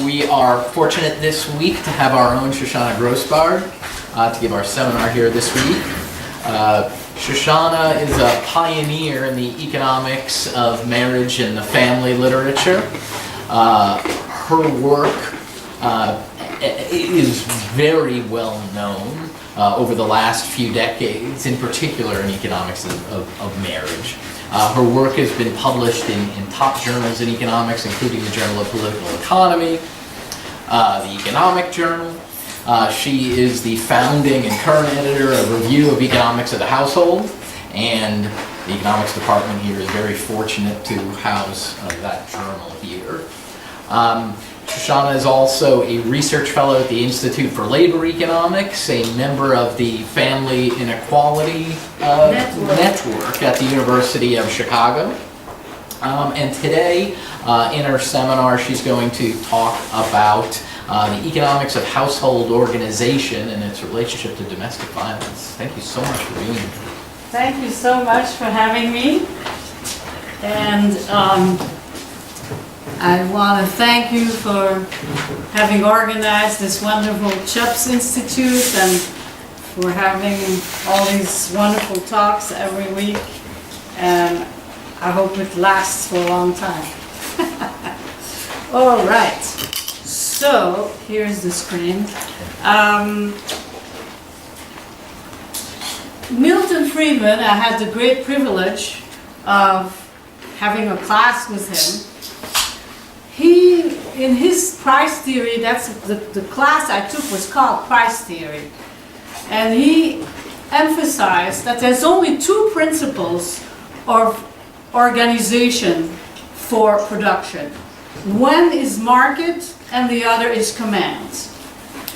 We are fortunate this week to have our own Shoshana Grossbard to give our seminar here this week. Shoshana is a pioneer in the economics of marriage and the family literature. Her work is very well known over the last few decades, in particular in economics of marriage. Her work has been published in top journals in economics, including the Journal of Political Economy, the Economic Journal. She is the founding and current editor of Review of Economics of the Household, and the economics department here is very fortunate to house that journal here. Shoshana is also a research fellow at the Institute for Labor Economics, a member of the Family Inequality Network at the University of Chicago. And today, in our seminar, she's going to talk about the economics of household organization and its relationship to domestic violence. Thank you so much for being here. Thank you so much for having me. And I want to thank you for having organized this wonderful CHUPS Institute and for having all these wonderful talks every week. And I hope it lasts for a long time. All right. So here's the screen. Milton Friedman, I had the great privilege of having a class with him. He, in his price theory, that's the class I took was called price theory. And he emphasized that there's only two principles of organization for production. One is market and the other is command.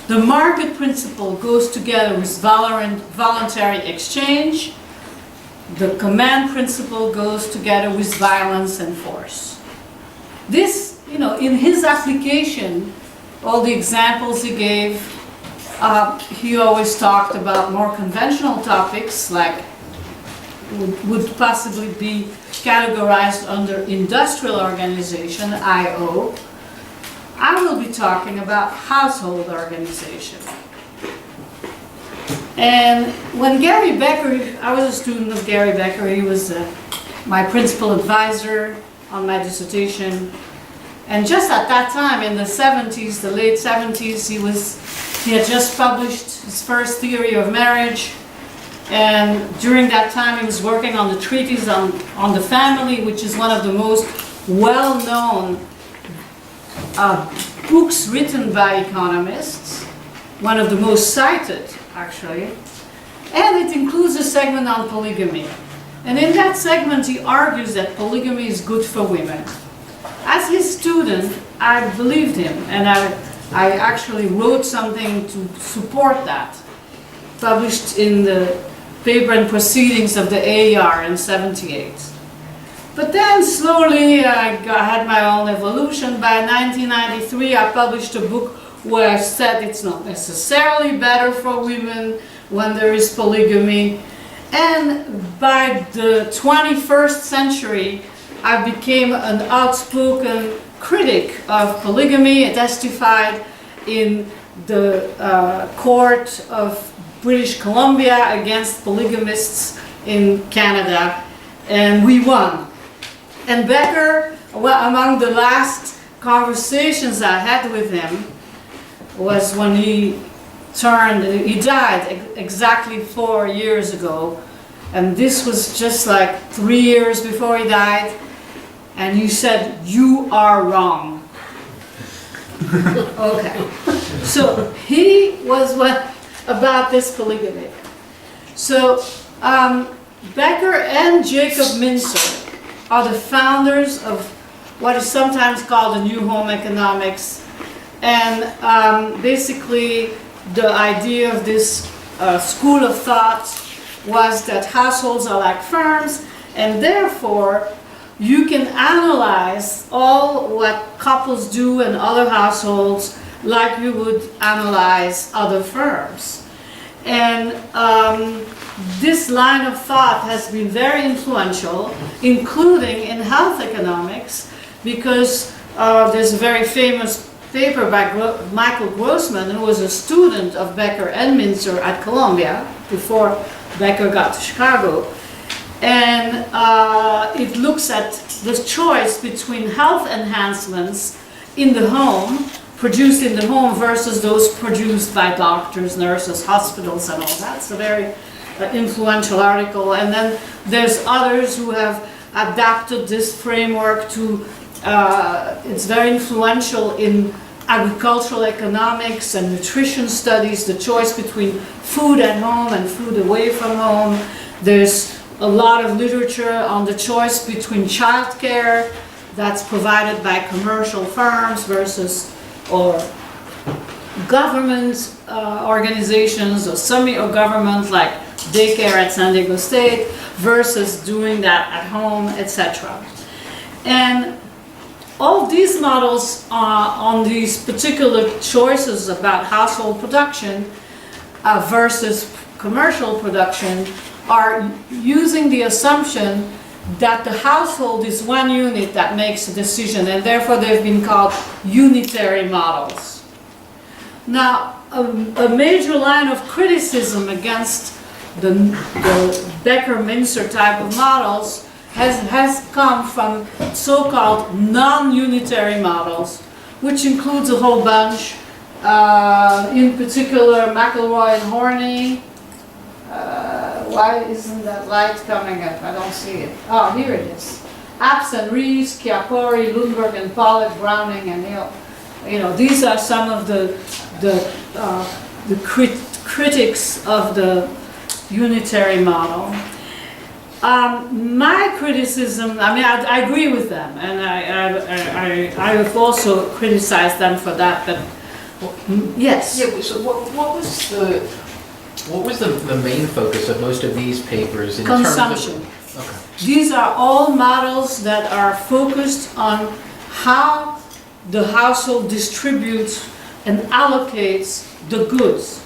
The market principle goes together with voluntary exchange. The command principle goes together with violence and force. This, in his application, all the examples he gave, he always talked about more conventional topics like would possibly be categorized under industrial organization, IO. I will be talking about household organization. And when Gary Becker, I was a student of Gary Becker, he was my principal advisor on my dissertation. And just at that time, in the 70s, the late 70s, he had just published his first theory of marriage. And during that time, he was working on the treatise on the family, which is one of the most well-known books written by economists, one of the most cited, actually. And it includes a segment on polygamy. And in that segment, he argues that polygamy is good for women. As his student, I believed him, and I actually wrote something to support that, published in the paper and proceedings of the AER in '78. But then slowly I had my own evolution. By 1993 I published a book where I said it's not necessarily better for women when there is polygamy. And by the 21st century I became an outspoken critic of polygamy. I testified in the court of British Columbia against polygamists in Canada, and we won. And Becker, among the last conversations I had with him, was when he died exactly 4 years ago, and this was just like 3 years before he died, and he said, "You are wrong." Okay, so he was about this polygamy. So Becker and Jacob Mincer are the founders of what is sometimes called the New Home Economics. And basically the idea of this school of thought was that households are like firms, and therefore you can analyze all what couples do in other households like you would analyze other firms. And this line of thought has been very influential, including in health economics, because there's a very famous paper by Michael Grossman, who was a student of Becker and Mincer at Columbia before Becker got to Chicago. And it looks at the choice between health enhancements in the home, produced in the home, versus those produced by doctors, nurses, hospitals, and all that. It's a very influential article. And then there's others who have adapted this framework to, it's very influential in agricultural economics and nutrition studies, the choice between food at home and food away from home. There's a lot of literature on the choice between childcare that's provided by commercial firms versus or government organizations or semi-government like daycare at San Diego State versus doing that at home, etc. And all these models on these particular choices about household production versus commercial production are using the assumption that the household is one unit that makes a decision, and therefore they've been called unitary models. Now, a major line of criticism against the Becker-Mincer type of models has come from so-called non-unitary models, which includes a whole bunch, in particular McElroy and Horney. Why isn't that light coming up? I don't see it. Oh, here it is. Apps and Reeves, Chiapori, Lundberg and Pollock, Browning and Hill. You know, these are some of the critics of the unitary model. My criticism, I mean, I agree with them, and I have also criticized them for that, but yes. Yeah, so what was the main focus of most of these papers in Consumption. terms of... Okay. These are all models that are focused on how the household distributes and allocates the goods.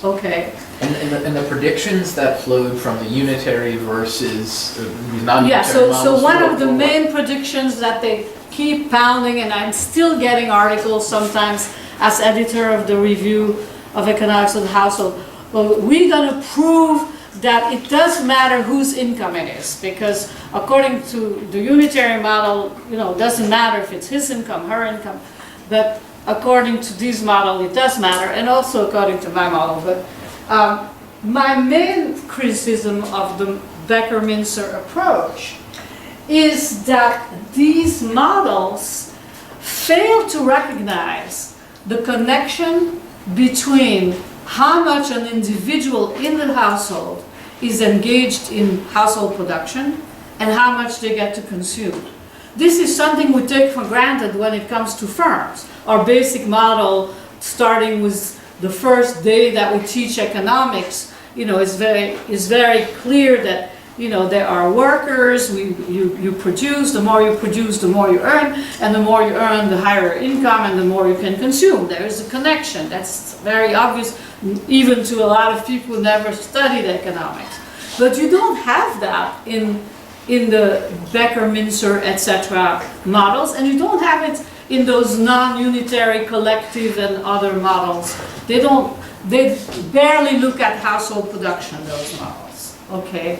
Okay. And the predictions that flowed from the unitary versus non-unitary Yeah, so models one of the were- main predictions that they keep pounding, and I'm still getting articles sometimes as editor of the Review of Economics of the Household, well, we're going to prove that it does matter whose income it is, because according to the unitary model, you know, it doesn't matter if it's his income, her income, but according to this model, it does matter, and also according to my model. But my main criticism of the Becker-Mincer approach is that these models fail to recognize the connection between how much an individual in the household is engaged in household production and how much they get to consume. This is something we take for granted when it comes to firms. Our basic model, starting with the first day that we teach economics, you know, is very clear that, you know, there are workers, you produce, the more you produce, the more you earn, and the more you earn, the higher income, and the more you can consume. There is a connection. That's very obvious, even to a lot of people who never studied economics. But you don't have that in the Becker-Mincer, etc. models, and you don't have it in those non-unitary collective and other models. They barely look at household production, those models, okay?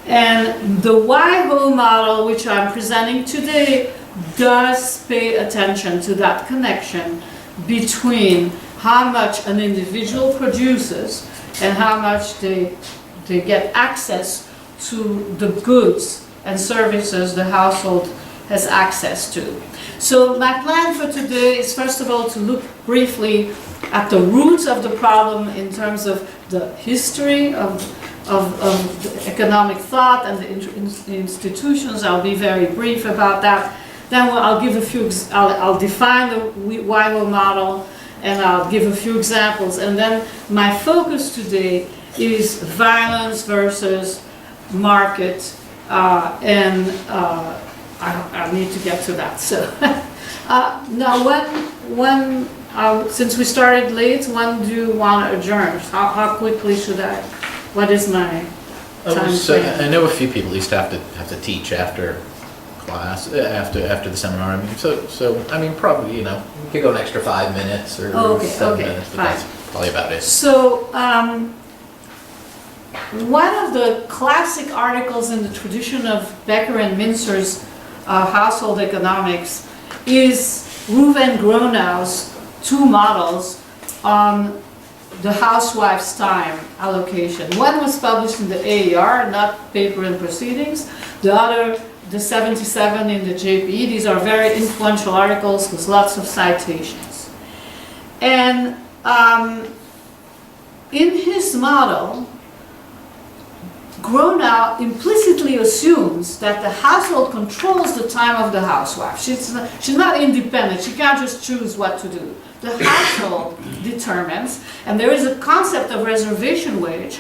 And the WIHO model, which I'm presenting today, does pay attention to that connection between how much an individual produces and how much they get access to the goods and services the household has access to. So my plan for today is, first of all, to look briefly at the roots of the problem in terms of the history of the economic thought and the institutions. I'll be very brief about that. Then I'll give I'll define the WIHO model, and I'll give a few examples. And then my focus today is violence versus market, and I need to get to that. So now, since we started late, when do you want to adjourn? How quickly should I? What is my time frame? I know a few people at least have to teach after class, after the seminar. I mean, so I mean, probably, you know, Could go an extra 5 minutes or Okay, 7 okay, minutes, but fine. that's probably about it. So, one of the classic articles in the tradition of Becker and Mincer's household economics is Reuven Gronau's 2 models on the housewife's time allocation. One was published in the AER, not Paper and Proceedings. The other, the 77 in the JPE. These are very influential articles with lots of citations. And in his model, Gronau implicitly assumes that the household controls the time of the housewife. She's not independent. She can't just choose what to do. The household determines, and there is a concept of reservation wage,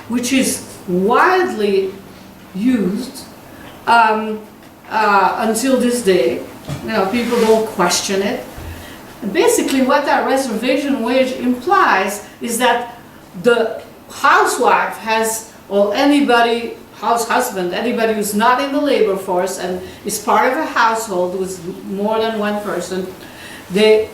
which is widely used until this day. You know, people don't question it. And basically, what that reservation wage implies is that the housewife has, or anybody, husband, anybody who's not in the labor force and is part of a household with more than one person, they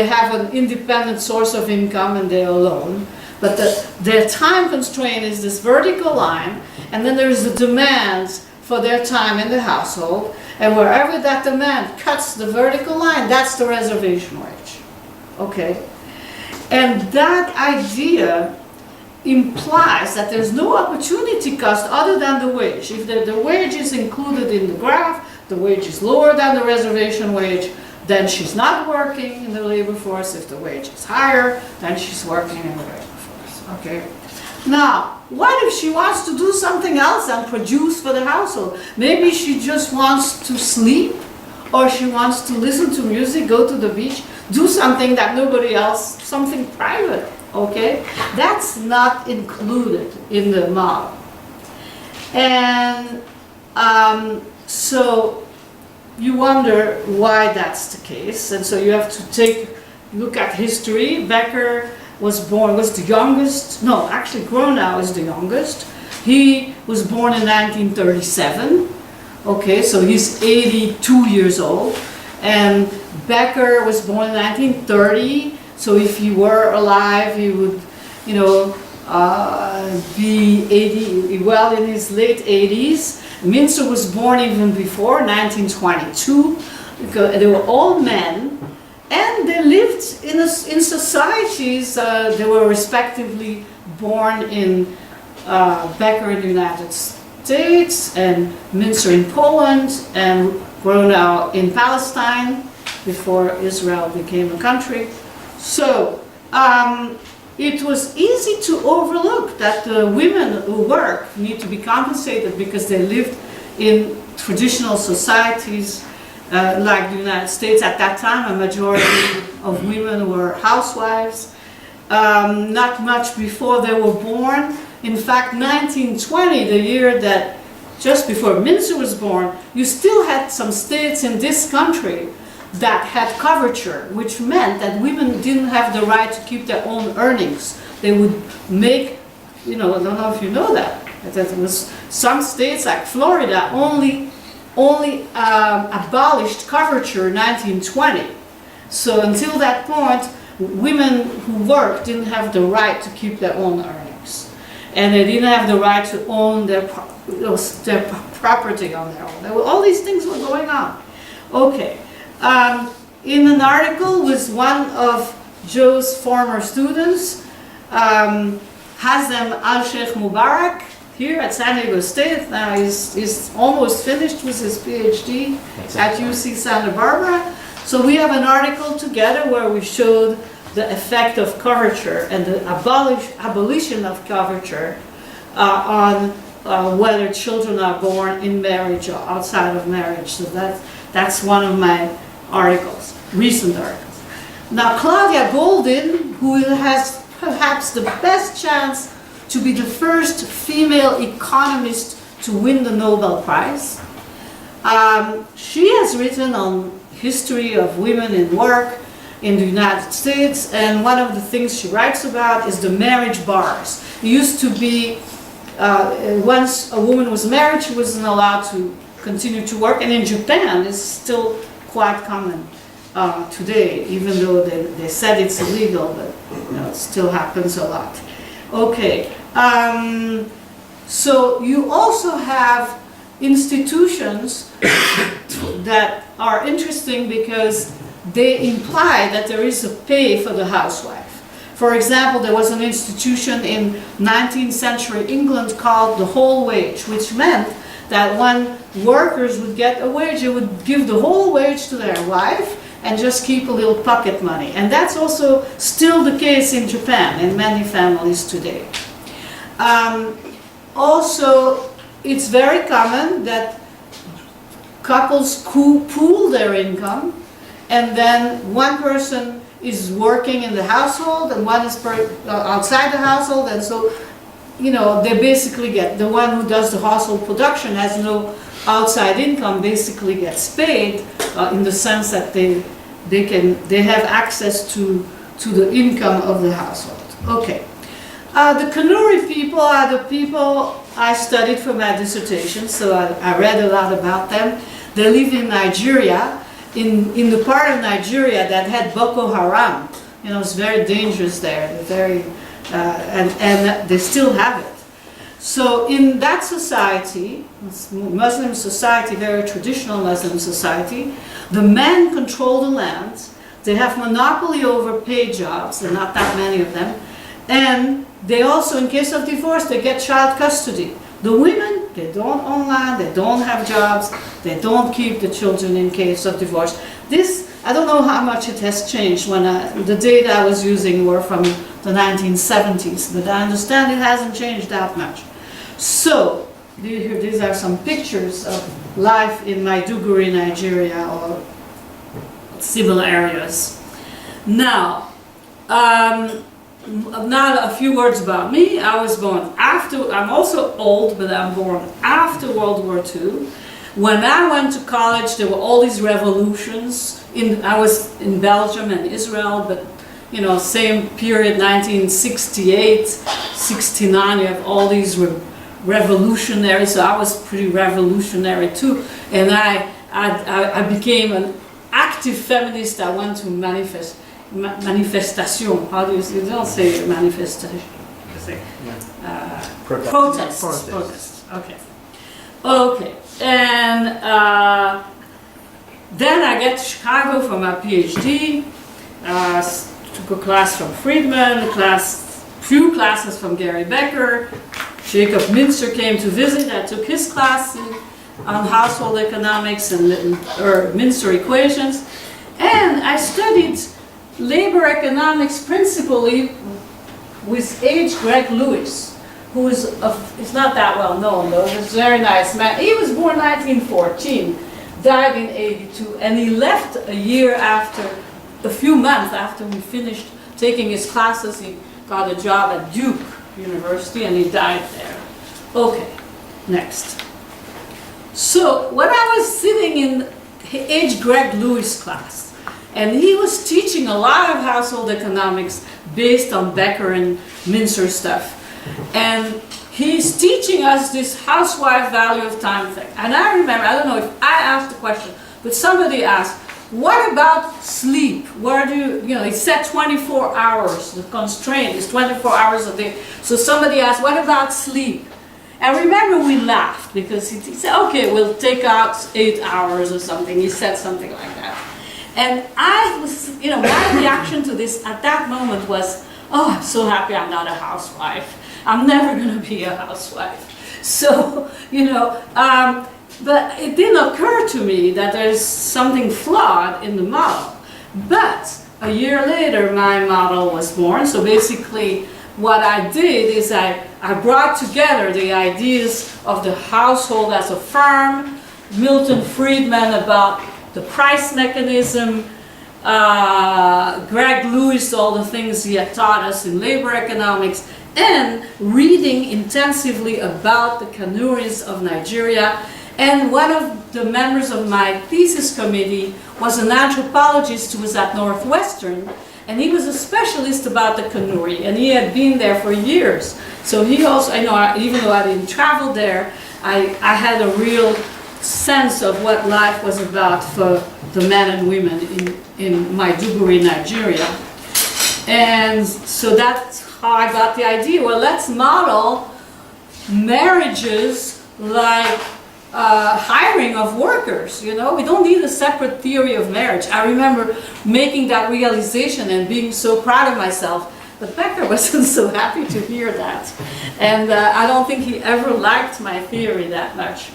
have an independent source of income and they're alone. But their time constraint is this vertical line, and then there is the demands for their time in the household, and wherever that demand cuts the vertical line, that's the reservation wage. Okay? And that idea implies that there's no opportunity cost other than the wage. If the wage is included in the graph, the wage is lower than the reservation wage, then she's not working in the labor force. If the wage is higher, then she's working in the labor force. Okay? Now, what if she wants to do something else and produce for the household? Maybe she just wants to sleep, or she wants to listen to music, go to the beach, do something that nobody else, something private. Okay? That's not included in the model. And so you wonder why that's the case. And so you have to look at history. Becker was the youngest, no, actually Gronau is the youngest. He was born in 1937. Okay, so he's 82 years old. And Becker was born in 1930. So if he were alive, he would, be 80, well in his late 80s. Mincer was born even before, 1922. Because they were all men, and they lived in societies. They were respectively born in Becker in the United States, and Mincer in Poland, and Gronau in Palestine before Israel became a country. So it was easy to overlook that the women who work need to be compensated because they lived in traditional societies like the United States. At that time, a majority of women were housewives. Not much before they were born. In fact, 1920, the year that just before Mincer was born, you still had some states in this country that had coverture, which meant that women didn't have the right to keep their own earnings. They would make, I don't know if you know that it was some states like Florida only abolished coverture in 1920. So until that point, women who worked didn't have the right to keep their own earnings. And they didn't have the right to own their property on their own. All these things were going on. Okay. In an article with one of Joe's former students, Hazem Al-Sheikh Mubarak, here at San Diego State. Now he's almost finished with his PhD at UC Santa Barbara. So we have an article together where we showed the effect of coverture and the abolition of coverture on whether children are born in marriage or outside of marriage. So that's one of my articles, recent articles. Now Claudia Goldin, who has perhaps the best chance to be the first female economist to win the Nobel Prize. She has written on history of women in work in the United States, and one of the things she writes about is the marriage bars. It used to be, once a woman was married, she wasn't allowed to continue to work, and in Japan it's still quite common today, even though they said it's illegal, but it still happens a lot. Okay, so you also have institutions that are interesting because they imply that there is a pay for the housewife. For example, there was an institution in 19th century England called the whole wage, which meant that when workers would get a wage, they would give the whole wage to their wife and just keep a little pocket money. And that's also still the case in Japan in many families today. Also, it's very common that couples pool their income, and then one person is working in the household and one is outside the household, and so they basically get, the one who does the household production has no outside income, basically gets paid in the sense that they have access to the income of the household. Okay. The Kanuri people are the people I studied for my dissertation, so I read a lot about them. They live in Nigeria, in the part of Nigeria that had Boko Haram. It's very dangerous there. They're very, and they still have it. So in that society, Muslim society, very traditional Muslim society, the men control the land. They have monopoly over paid jobs, there are not that many of them. And they also, in case of divorce, they get child custody. The women, they don't own land, they don't have jobs, they don't keep the children in case of divorce. This, I don't know how much it has changed. When the data I was using were from the 1970s, but I understand it hasn't changed that much. So, these are some pictures of life in Maiduguri, Nigeria, or similar areas. Now, a few words about me. I was born after, I'm also old, but I'm born after World War II. When I went to college, there were all these revolutions. I was in Belgium and Israel, but same period, 1968, 69, you have all these revolutionaries, so I was pretty revolutionary too. And I became an active feminist. I went to manifestation. How do you say? You don't say manifestation. You say protests. Okay. Okay. And then I get to Chicago for my PhD. Took a class from Friedman, few classes from Gary Becker. Jacob Mincer came to visit. I took his class on household economics and Mincer equations. And I studied labor economics principally with H. Greg Lewis, who is not that well known though. He's a very nice man. He was born 1914, died in 82, and he left a few months after we finished taking his classes. He got a job at Duke University and he died there. Okay, next. So when I was sitting in H. Greg Lewis class, and he was teaching a lot of household economics based on Becker and Mincer stuff. And he's teaching us this housewife value of time thing. And I remember, I don't know if I asked the question, but somebody asked, what about sleep? Where do you, he said 24 hours, the constraint is 24 hours a day. So somebody asked, what about sleep? And remember we laughed because he said, okay, we'll take out 8 hours or something. He said something like that. And I was, my reaction to this at that moment was, oh, I'm so happy I'm not a housewife. I'm never going to be a housewife. So, but it didn't occur to me that there's something flawed in the model. But a year later, my model was born. So basically, what I did is I brought together the ideas of the household as a firm, Milton Friedman about the price mechanism, Greg Lewis, all the things he had taught us in labor economics, and reading intensively about the Kanuris of Nigeria. And one of the members of my thesis committee was an anthropologist who was at Northwestern, and he was a specialist about the Kanuri, and he had been there for years. So he also, even though I didn't travel there, I had a real sense of what life was about for the men and women in Maiduguri, Nigeria. And so that's how I got the idea. Well, let's model marriages like hiring of workers, you know? We don't need a separate theory of marriage. I remember making that realization and being so proud of myself, but Becker wasn't so happy to hear that. And I don't think he ever liked my theory that much.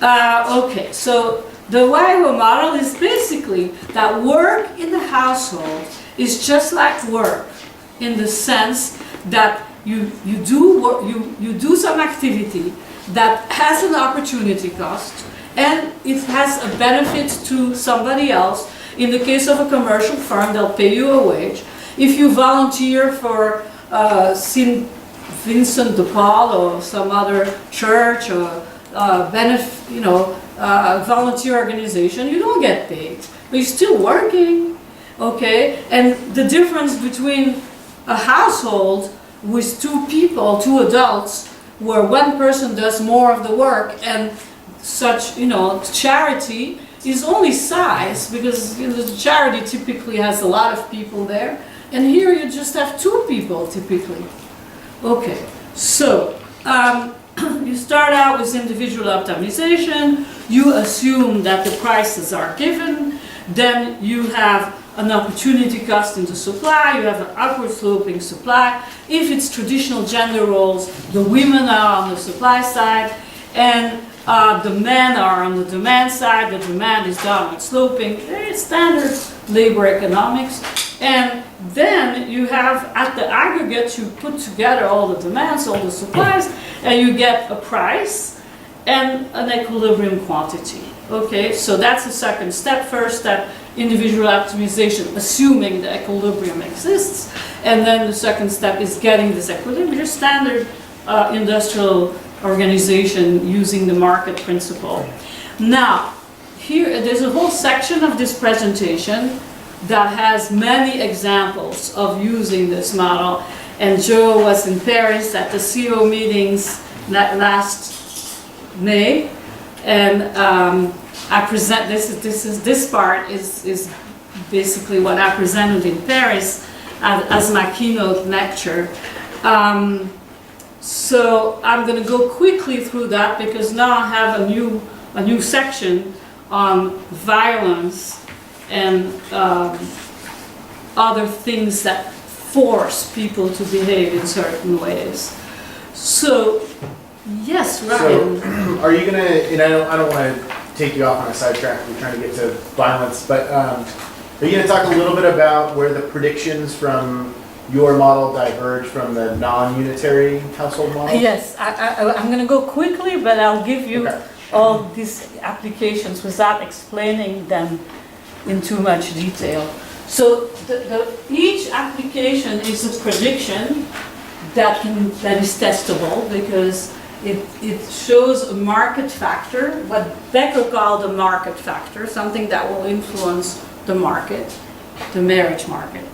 Okay, so the WIHO model is basically that work in the household is just like work in the sense that you do some activity that has an opportunity cost and it has a benefit to somebody else. In the case of a commercial firm, they'll pay you a wage. If you volunteer for St. Vincent de Paul or some other church or volunteer organization, you don't get paid, but you're still working, okay? And the difference between a household with two people, two adults, where one person does more of the work and such, charity is only size, because the charity typically has a lot of people there, and here you just have two people typically. Okay, so you start out with individual optimization, you assume that the prices are given, then you have an opportunity cost in the supply, you have an upward sloping supply. If it's traditional gender roles, the women are on the supply side and the men are on the demand side. The demand is downward sloping. It's standard labor economics. And then you have, at the aggregate, you put together all the demands, all the supplies, and you get a price and an equilibrium quantity. Okay, so that's the second step. First step, individual optimization, assuming the equilibrium exists. And then the second step is getting this equilibrium, your standard industrial organization using the market principle. Now, here, there's a whole section of this presentation that has many examples of using this model. And Joe was in Paris at the CO meetings last May, and I present this part is basically what I presented in Paris as my keynote lecture. So I'm going to go quickly through that because now I have a new section on violence and other things that force people to behave in certain ways. So, yes, Ryan. So, are you gonna? And I don't want to take you off on a sidetrack. We're trying to get to violence, but are you gonna talk a little bit about where the predictions from your model diverge from the non-unitary household model? Yes, I'm going to go quickly, but I'll give you all these applications without explaining them in too much detail. So each application is a prediction that is testable because it shows a market factor, what Becker called a market factor, something that will influence the market, the marriage market.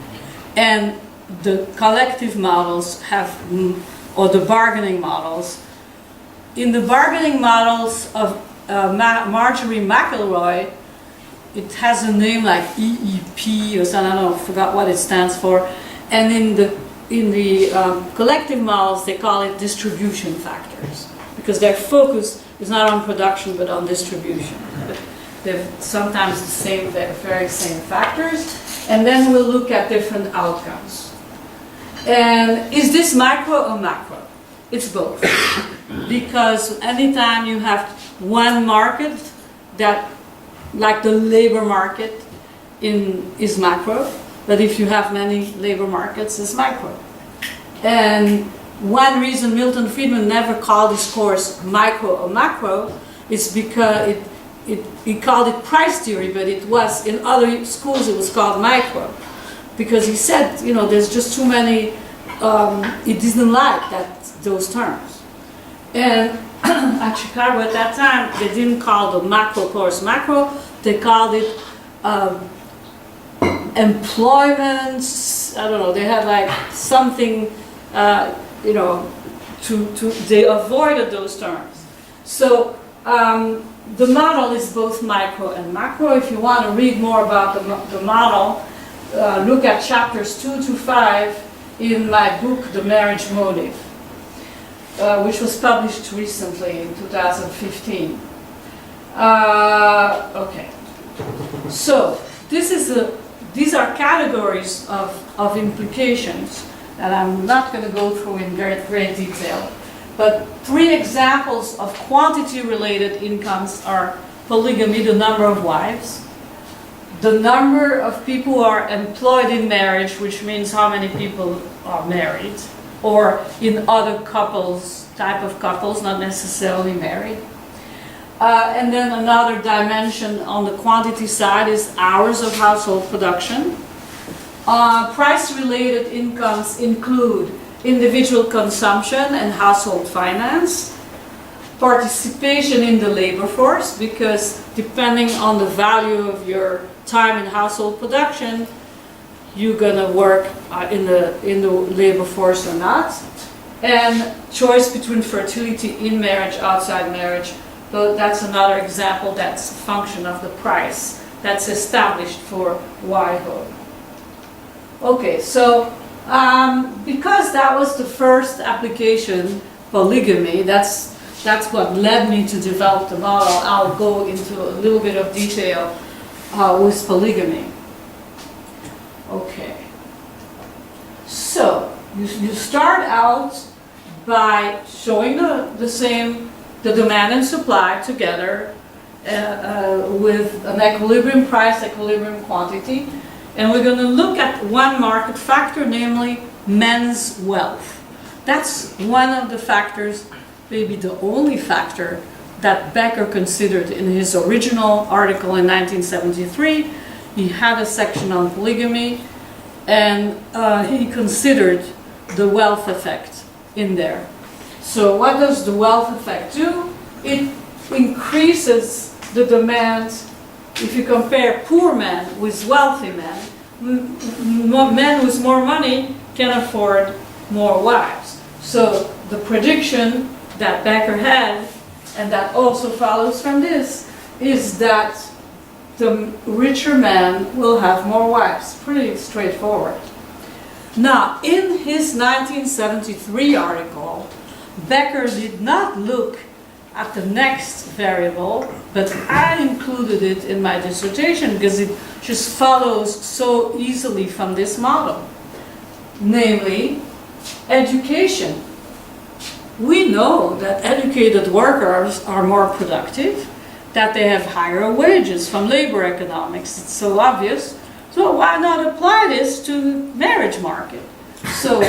And the collective models have, or the bargaining models. In the bargaining models of Marjorie McElroy, it has a name like EEP or something, I don't know, I forgot what it stands for. And in the collective models, they call it distribution factors because their focus is not on production but on distribution. They're sometimes the very same factors. And then we'll look at different outcomes. And is this micro or macro? It's both. Because anytime you have one market that, like the labor market is macro, but if you have many labor markets, it's micro. And one reason Milton Friedman never called his course micro or macro is because he called it price theory, but it was, in other schools it was called micro. Because he said, there's just too many, he didn't like those terms. And at Chicago at that time, they didn't call the macro course macro, they called it employment, I don't know, they had like something, they avoided those terms. So The model is both micro and macro. If you want to read more about the model, look at chapters 2 to 5 in my book, The Marriage Motive, which was published recently in 2015. Okay, so these are categories of implications that I'm not going to go through in great detail. But 3 examples of quantity-related incomes are polygamy, the number of wives, the number of people who are employed in marriage, which means how many people are married, or in other couples, type of couples, not necessarily married. And then another dimension on the quantity side is hours of household production. Price-related incomes include individual consumption and household finance, participation in the labor force, because depending on the value of your time in household production, you're gonna work in the labor force or not, and choice between fertility in marriage, outside marriage. So that's another example. That's a function of the price that's established for WIHO. Okay, so because that was the first application, polygamy, that's what led me to develop the model. I'll go into a little bit of detail with polygamy. Okay, so you start out by showing the demand and supply together with an equilibrium price, equilibrium quantity. And we're going to look at one market factor, namely men's wealth. That's one of the factors, maybe the only factor, that Becker considered in his original article in 1973. He had a section on polygamy, and he considered the wealth effect in there. So what does the wealth effect do? It increases the demand. If you compare poor men with wealthy men, men with more money can afford more wives. So the prediction that Becker had, and that also follows from this, is that the richer man will have more wives. Pretty straightforward. Now, in his 1973 article, Becker did not look at the next variable, but I included it in my dissertation because it just follows so easily from this model. Namely, education. We know that educated workers are more productive, that they have higher wages from labor economics. It's so obvious. So why not apply this to the marriage market? So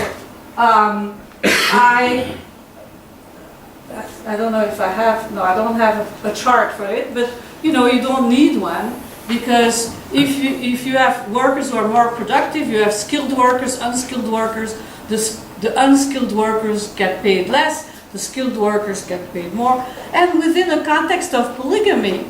I don't know if I have, no, I don't have a chart for it, but you know, you don't need one, because if you have workers who are more productive, you have skilled workers, unskilled workers, the unskilled workers get paid less, the skilled workers get paid more, and within the context of polygamy,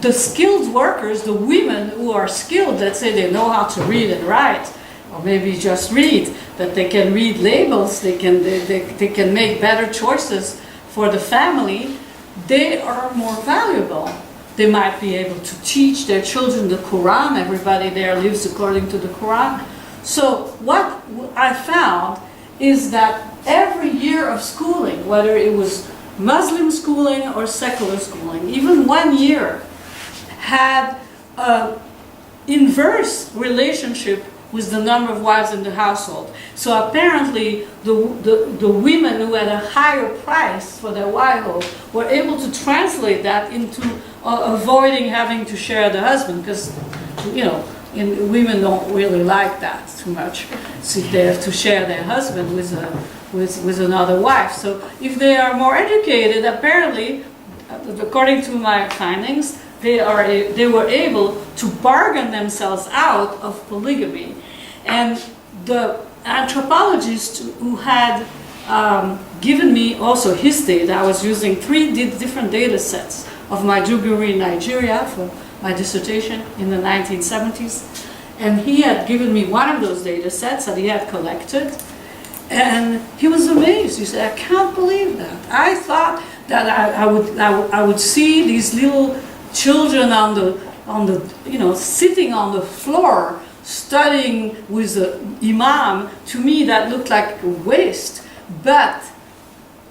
the skilled workers, the women who are skilled, let's say they know how to read and write, or maybe just read, that they can read labels, they can make better choices for the family, they are more valuable. They might be able to teach their children the Quran. Everybody there lives according to the Quran. So what I found is that every year of schooling, whether it was Muslim schooling or secular schooling, even 1 year, had an inverse relationship with the number of wives in the household. So apparently the women who had a higher price for their WIHO were able to translate that into avoiding having to share the husband, because you know, women don't really like that too much. So they have to share their husband with another wife. So if they are more educated, apparently, according to my findings, they were able to bargain themselves out of polygamy. And the anthropologist who had given me also his data, I was using 3 different data sets of my degree in Nigeria for my dissertation in the 1970s. And he had given me one of those data sets that he had collected. And he was amazed. He said, I can't believe that. I thought that I would see these little children on the sitting on the floor studying with the imam. To me that looked like a waste, but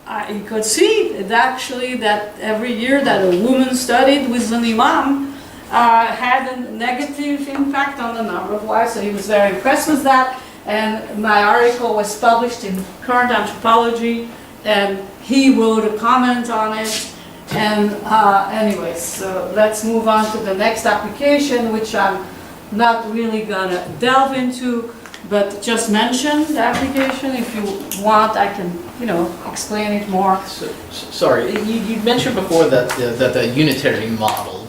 I could see that every year that a woman studied with an imam had a negative impact on the number of wives, so he was very impressed with that. And my article was published in Current Anthropology, and he wrote a comment on it. And anyways, so let's move on to the next application, which I'm not really gonna delve into, but just mention the application. If you want, I can, explain it more. Sorry, you mentioned before that the unitary model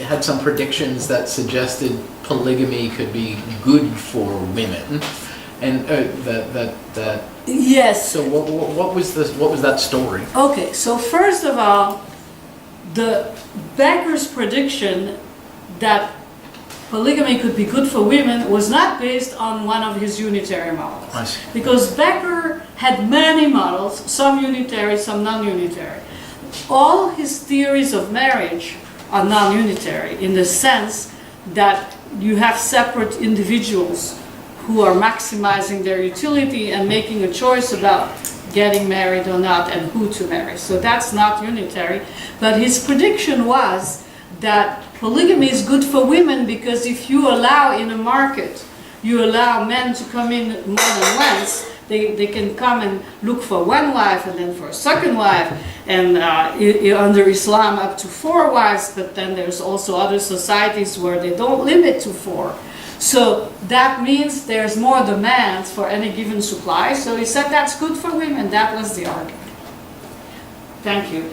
had some predictions that suggested polygamy could be good for women, and that. Yes. So what was this? What was that story? Okay, so first of all, the Becker's prediction that polygamy could be good for women was not based on one of his unitary models. I see. Because Becker had many models, some unitary, some non-unitary. All his theories of marriage are non-unitary in the sense that you have separate individuals who are maximizing their utility and making a choice about getting married or not and who to marry. So that's not unitary. But his prediction was that polygamy is good for women because if you allow in a market, you allow men to come in more than once, they can come and look for one wife and then for a second wife, and under Islam up to 4 wives, but then there's also other societies where they don't limit to 4. So that means there's more demand for any given supply. So he said that's good for women. That was the argument. Thank you.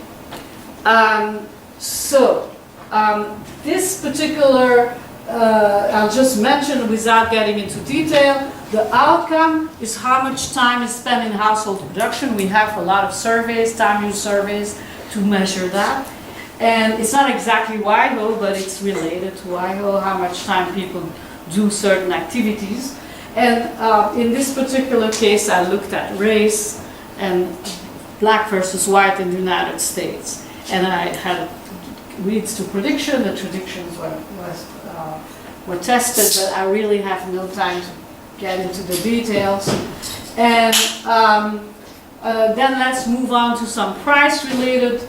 This particular, I'll just mention without getting into detail, the outcome is how much time is spent in household production. We have a lot of surveys, time use surveys, to measure that. And it's not exactly WIHO, but it's related to WIHO, how much time people do certain activities. And in this particular case, I looked at race and black versus white in the United States. And I had reads to prediction. The predictions were tested, but I really have no time to get into the details. And then let's move on to some price-related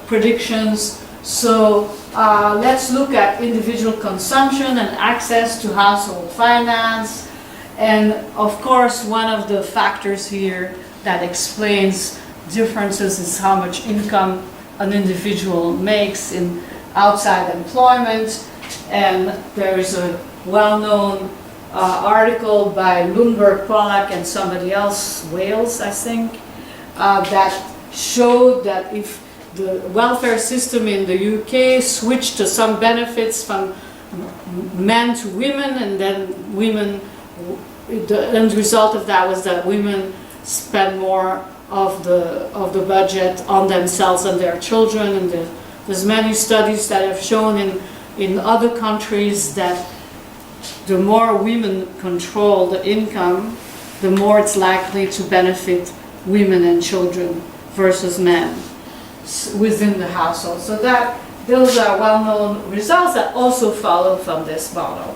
predictions. So let's look at individual consumption and access to household finance. And of course, one of the factors here that explains differences is how much income an individual makes in outside employment. And there is a well-known article by Lundberg, Pollack, and somebody else, Wales, I think, that showed that if the welfare system in the UK switched to some benefits from men to women, and then women, the end result of that was that women spend more of the budget on themselves and their children. And there's many studies that have shown in other countries that the more women control the income, the more it's likely to benefit women and children versus men within the household. So those are well-known results that also follow from this model.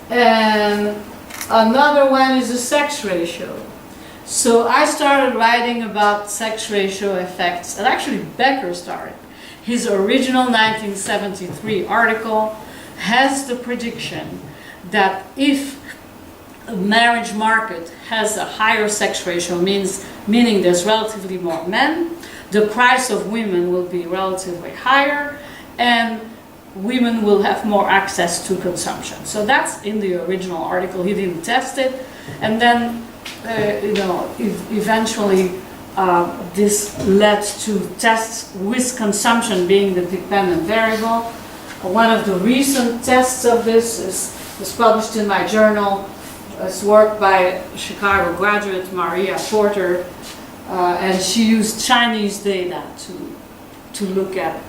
And another one is the sex ratio. So I started writing about sex ratio effects, and actually Becker started. His original 1973 article has the prediction that if a marriage market has a higher sex ratio, meaning there's relatively more men, the price of women will be relatively higher, and women will have more access to consumption. So that's in the original article. He didn't test it, and then eventually this led to tests with consumption being the dependent variable. One of the recent tests of this was published in my journal. It's work by Chicago graduate Maria Porter, and she used Chinese data to look at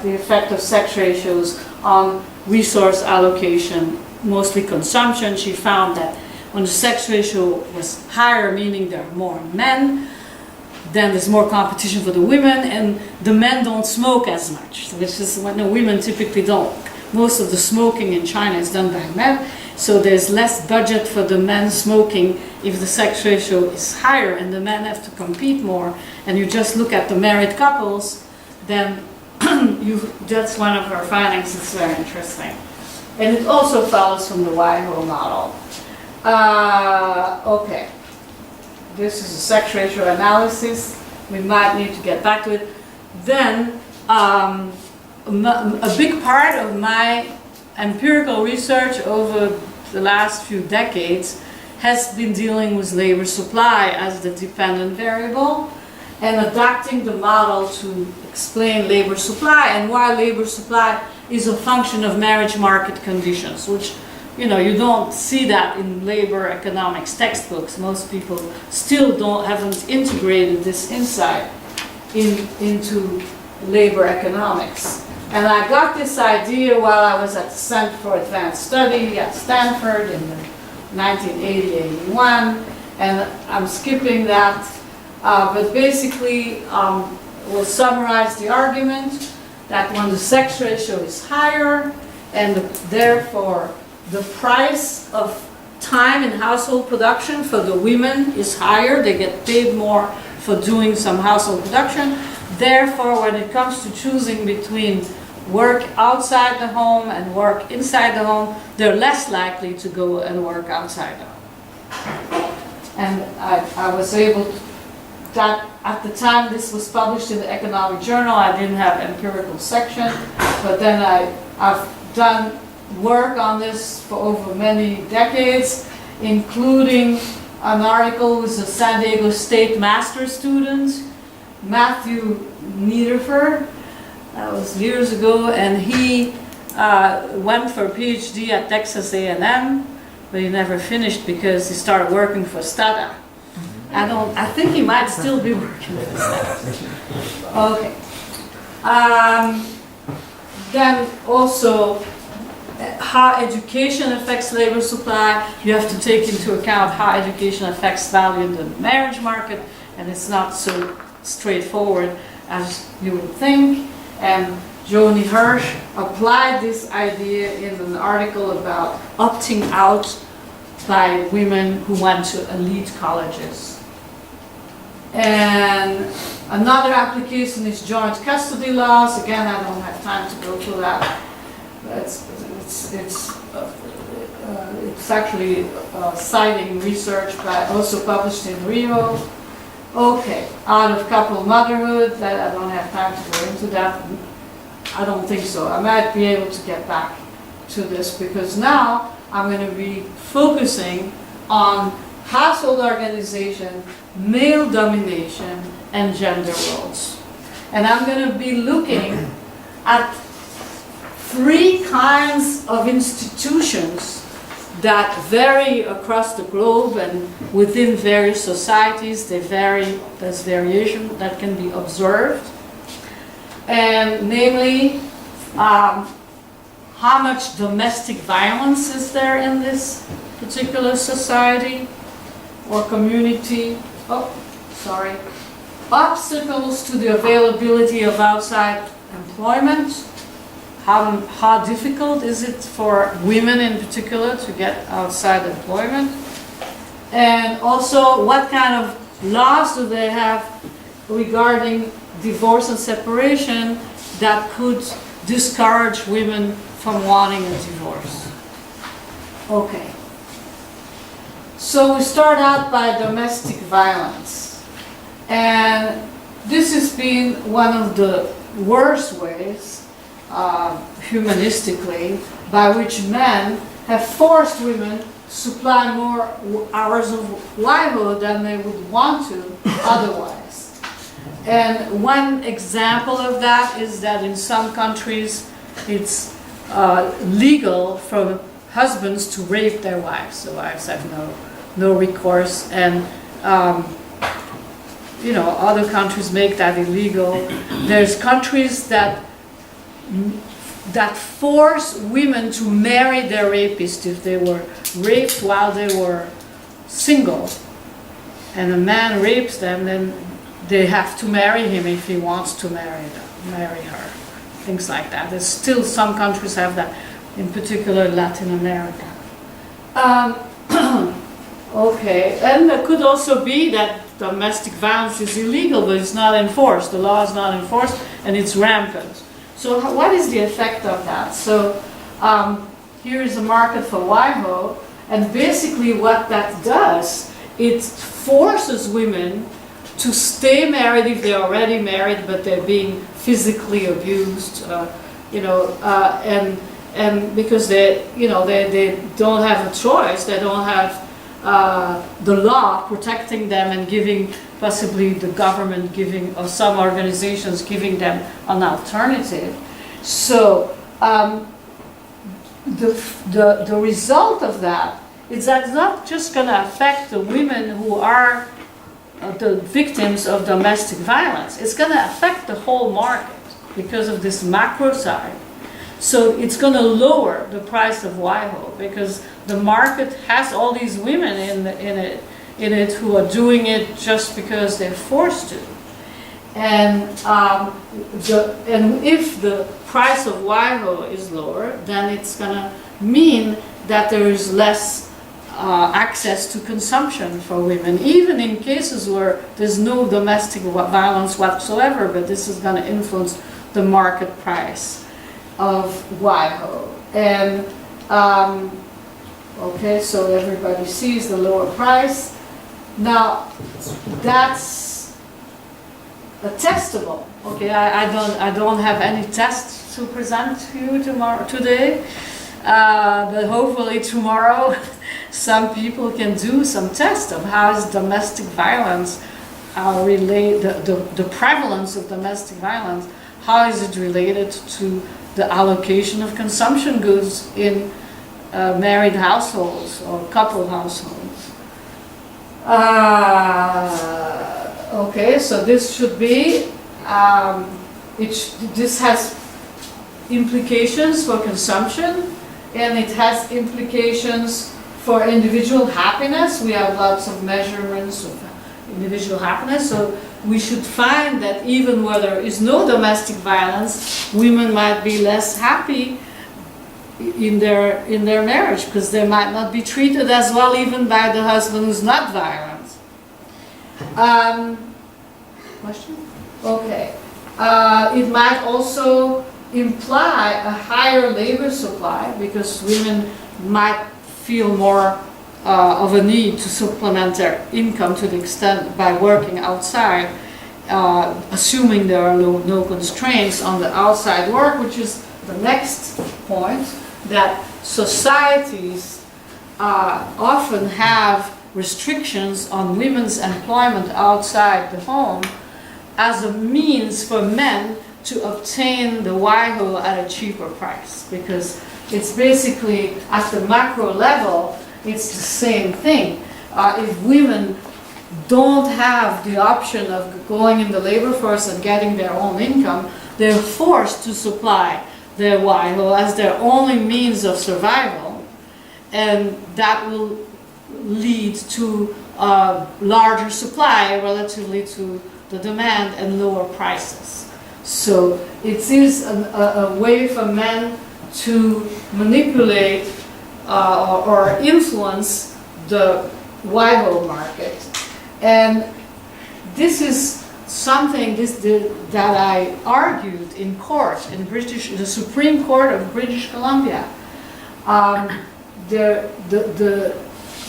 the effect of sex ratios on resource allocation, mostly consumption. She found that when the sex ratio was higher, meaning there are more men, then there's more competition for the women, and the men don't smoke as much, which is what the women typically don't. Most of the smoking in China is done by men, so there's less budget for the men smoking if the sex ratio is higher and the men have to compete more, and you just look at the married couples, then that's one of our findings. It's very interesting. And it also follows from the WIHO model. Okay. This is a sex ratio analysis. We might need to get back to it. Then, a big part of my empirical research over the last few decades has been dealing with labor supply as the dependent variable and adapting the model to explain labor supply and why labor supply is a function of marriage market conditions, which you don't see that in labor economics textbooks. Most people still haven't integrated this insight into labor economics. And I got this idea while I was at the Center for Advanced Study at Stanford in 1980-81, and I'm skipping that, but basically we'll summarize the argument that when the sex ratio is higher and therefore the price of time in household production for the women is higher, they get paid more for doing some household production. Therefore, when it comes to choosing between work outside the home and work inside the home, they're less likely to go and work outside the home. And I was able to, that at the time this was published in the Economic Journal, I didn't have empirical section, but then I've done work on this for over many decades, including an article with a San Diego State master's student, Matthew Niederfer. That was years ago, and he went for a PhD at Texas A&M, but he never finished because he started working for Stada. I think he might still be working for Stada. Okay. Then also, how education affects labor supply. You have to take into account how education affects value in the marriage market, and it's not so straightforward as you would think. And Joni Hirsch applied this idea in an article about opting out by women who went to elite colleges. And another application is joint custody laws. Again, I don't have time to go through that. It's actually citing research also published in WIHO. Okay, out of couple motherhood, that I don't have time to go into that. I don't think so. I might be able to get back to this because now I'm going to be focusing on household organization, male domination, and gender roles. And I'm going to be looking at 3 kinds of institutions that vary across the globe and within various societies. They vary, there's variation that can be observed. And namely, how much domestic violence is there in this particular society or community? Obstacles to the availability of outside employment. How difficult is it for women in particular to get outside employment? And also, what kind of laws do they have regarding divorce and separation that could discourage women from wanting a divorce? Okay. So we start out by domestic violence. And this has been one of the worst ways humanistically, by which men have forced women to supply more hours of WIHO than they would want to otherwise. And one example of that is that in some countries it's legal for husbands to rape their wives. The wives have no recourse, and other countries make that illegal. There's countries that force women to marry their rapist if they were raped while they were single, and a man rapes them, then they have to marry him if he wants to marry her. Things like that. There's still some countries have that, in particular Latin America. Okay, and it could also be that domestic violence is illegal, but it's not enforced. The law is not enforced, and it's rampant. So what is the effect of that? So here is a market for WIHO, and basically what that does, it forces women to stay married if they're already married, but they're being physically abused, and because they don't have a choice, they don't have the law protecting them and giving, possibly the government giving, or some organizations giving them an alternative. So the result of that is that it's not just going to affect the women who are the victims of domestic violence. It's going to affect the whole market because of this macro side. So it's going to lower the price of WIHO because the market has all these women in it who are doing it just because they're forced to. And if the price of WIHO is lower, then it's going to mean that there is less access to consumption for women, even in cases where there's no domestic violence whatsoever, but this is going to influence the market price of WIHO. And okay, so everybody sees the lower price. Now, that's testable. Okay, I don't have any tests to present to you today, but hopefully tomorrow some people can do some tests of how is domestic violence the prevalence of domestic violence, how is it related to the allocation of consumption goods in married households or couple households. Okay, so this should be, this has implications for consumption, and it has implications for individual happiness. We have lots of measurements of individual happiness, so we should find that even where there is no domestic violence, women might be less happy in their marriage because they might not be treated as well even by the husband who's not violent. Question? Okay. It might also imply a higher labor supply because women might feel more of a need to supplement their income to the extent by working outside, assuming there are no constraints on the outside work, which is the next point, that societies often have restrictions on women's employment outside the home as a means for men to obtain the WIHO at a cheaper price, because it's basically at the macro level it's the same thing. If women don't have the option of going in the labor force and getting their own income, they're forced to supply their WIHO as their only means of survival, and that will lead to a larger supply relatively to the demand and lower prices. So it is a way for men to manipulate or influence the WIHO market. And this is something that I argued in court, in the Supreme Court of British Columbia.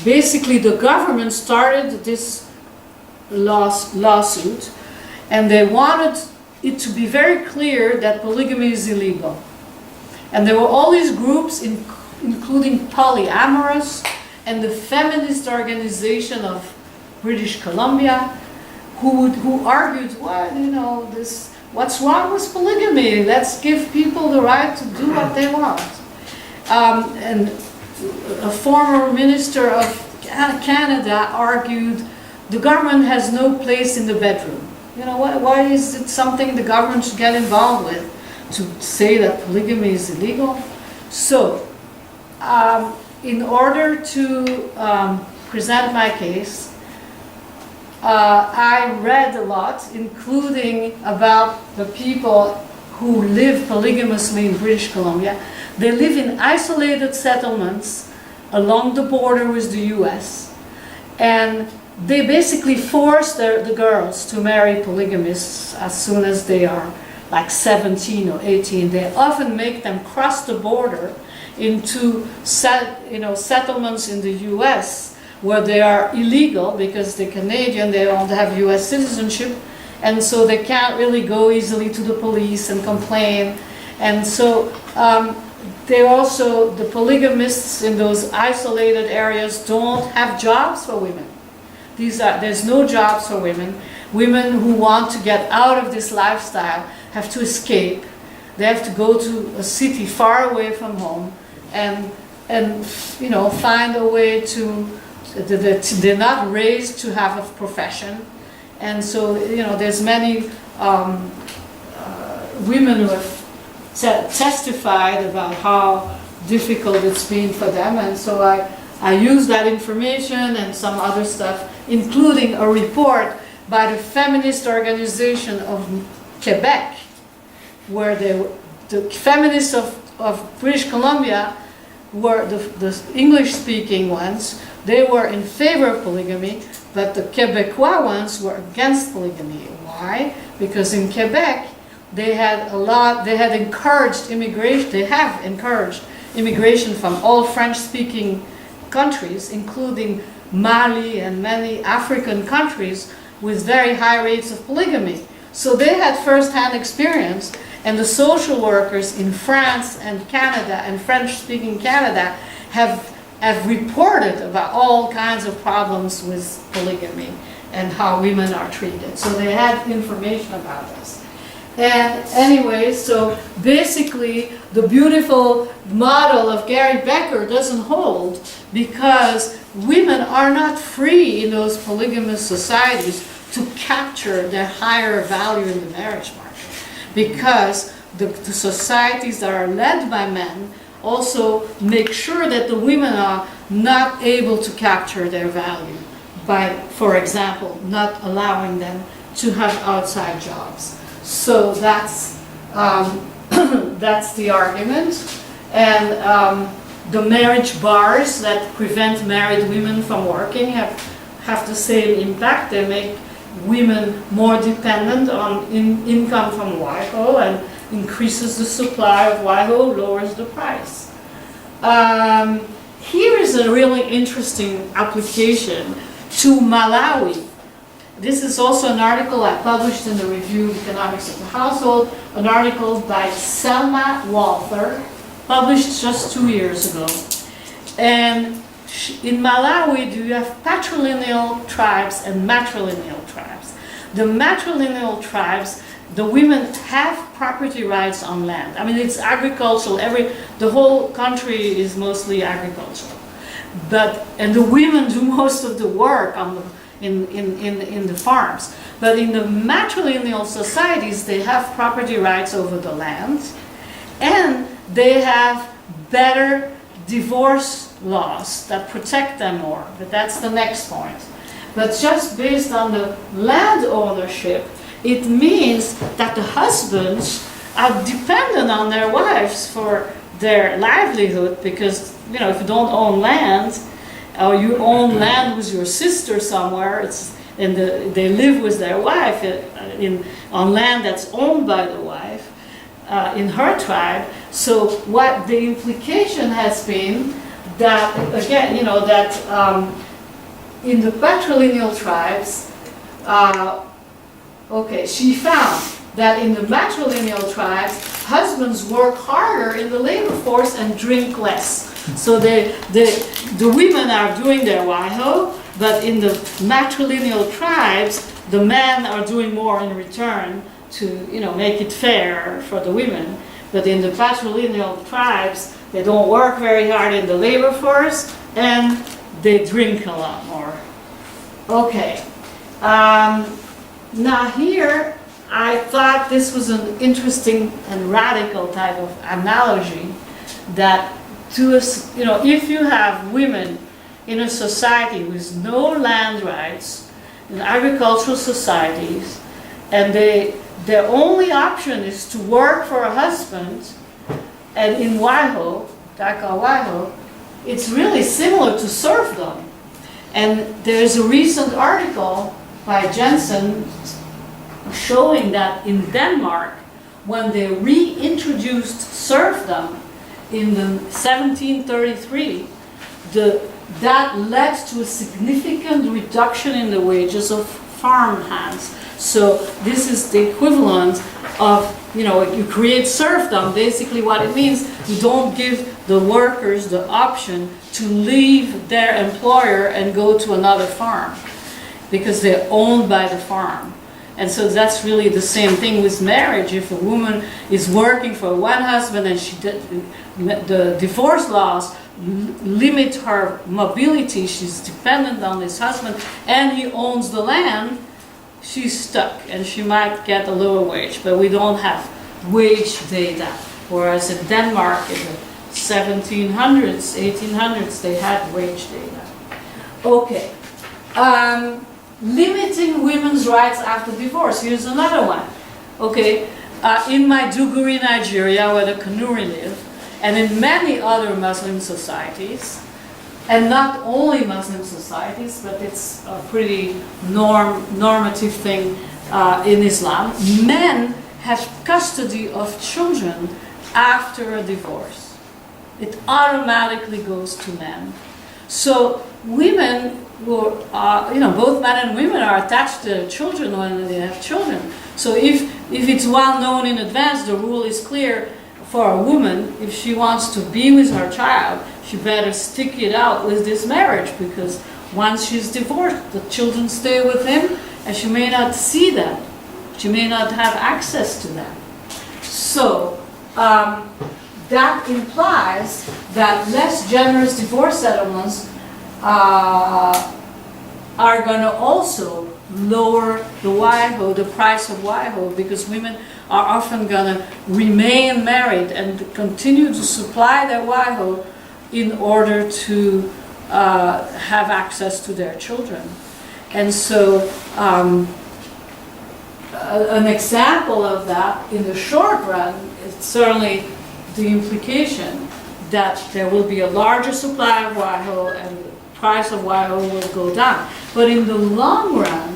Basically the government started this lawsuit, and they wanted it to be very clear that polygamy is illegal. And there were all these groups, including polyamorous and the feminist organization of British Columbia, who argued, well, what's wrong with polygamy? Let's give people the right to do what they want. And a former minister of Canada argued the government has no place in the bedroom. Why is it something the government should get involved with to say that polygamy is illegal? So, in order to present my case, I read a lot, including about the people who live polygamously in British Columbia. They live in isolated settlements along the border with the US, and they basically force the girls to marry polygamists as soon as they are like 17 or 18. They often make them cross the border into settlements in the US where they are illegal because they're Canadian, they don't have US citizenship, and so they can't really go easily to the police and complain. And so the polygamists in those isolated areas don't have jobs for women. There's no jobs for women. Women who want to get out of this lifestyle have to escape. They have to go to a city far away from home and find a way to, they're not raised to have a profession. And so, there's many women who have testified about how difficult it's been for them. And so I use that information and some other stuff, including a report by the feminist organization of Quebec, where the feminists of British Columbia were the English-speaking ones. They were in favor of polygamy, but the Quebecois ones were against polygamy. Why? Because in Quebec, they have encouraged immigration from all French-speaking countries, including Mali and many African countries with very high rates of polygamy. So they had first-hand experience, and the social workers in France and Canada and French-speaking Canada have reported about all kinds of problems with polygamy and how women are treated. So they had information about this. And anyway, so basically the beautiful model of Gary Becker doesn't hold because women are not free in those polygamous societies to capture their higher value in the marriage market, because the societies that are led by men also make sure that the women are not able to capture their value by, for example, not allowing them to have outside jobs. So that's the argument. And the marriage bars that prevent married women from working have the same impact. They make women more dependent on income from WIHO and increases the supply of WIHO, lowers the price. Here is a really interesting application to Malawi. This is also an article I published in the Review of Economics of the Household, an article by Selma Walther, published just 2 years ago. And in Malawi, you have patrilineal tribes and matrilineal tribes. The matrilineal tribes, the women have property rights on land. I mean, it's agricultural. The whole country is mostly agricultural. And the women do most of the work in the farms. But in the matrilineal societies, they have property rights over the land, and they have better divorce laws that protect them more. But that's the next point. But just based on the land ownership, it means that the husbands are dependent on their wives for their livelihood, because if you don't own land, or you own land with your sister somewhere, they live with their wife on land that's owned by the wife in her tribe. So what the implication has been that, again, that in the patrilineal tribes, she found that in the matrilineal tribes, husbands work harder in the labor force and drink less. So the women are doing their WIHO, but in the matrilineal tribes, the men are doing more in return to make it fair for the women. But in the patrilineal tribes, they don't work very hard in the labor force, and they drink a lot more. Okay. Now here, I thought this was an interesting and radical type of analogy that if you have women in a society with no land rights in agricultural societies, and their only option is to work for a husband. And in WIHO, Dhaka WIHO, it's really similar to serfdom. And there's a recent article by Jensen showing that in Denmark, when they reintroduced serfdom in the 1733, that led to a significant reduction in the wages of farm hands. So this is the equivalent of, you create serfdom. Basically what it means, you don't give the workers the option to leave their employer and go to another farm because they're owned by the farm. And so that's really the same thing with marriage. If a woman is working for one husband and the divorce laws limit her mobility, she's dependent on this husband, and he owns the land, she's stuck, and she might get a lower wage, but we don't have wage data. Whereas in Denmark in the 1700s, 1800s, they had wage data. Okay. Limiting women's rights after divorce. Here's another one. Okay. In Maiduguri, Nigeria, where the Kanuri live, and in many other Muslim societies, and not only Muslim societies, but it's a pretty normative thing in Islam, men have custody of children after a divorce. It automatically goes to men. So women, both men and women are attached to their children when they have children. So if it's well known in advance, the rule is clear for a woman, if she wants to be with her child, she better stick it out with this marriage, because once she's divorced, the children stay with him, and she may not see them. She may not have access to them. So that implies that less generous divorce settlements are going to also lower the WIHO, the price of WIHO, because women are often going to remain married and continue to supply their WIHO in order to have access to their children. And so an example of that in the short run is certainly the implication that there will be a larger supply of WIHO and the price of WIHO will go down. But in the long run,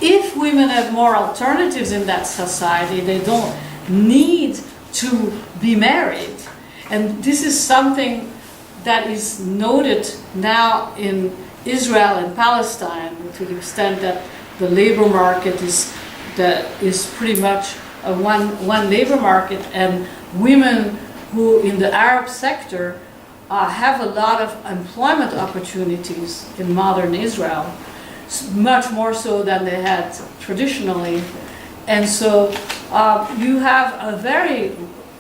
if women have more alternatives in that society, they don't need to be married. And this is something that is noted now in Israel and Palestine, to the extent that the labor market is pretty much a one labor market, and women who in the Arab sector have a lot of employment opportunities in modern Israel, much more so than they had traditionally. And so you have a very,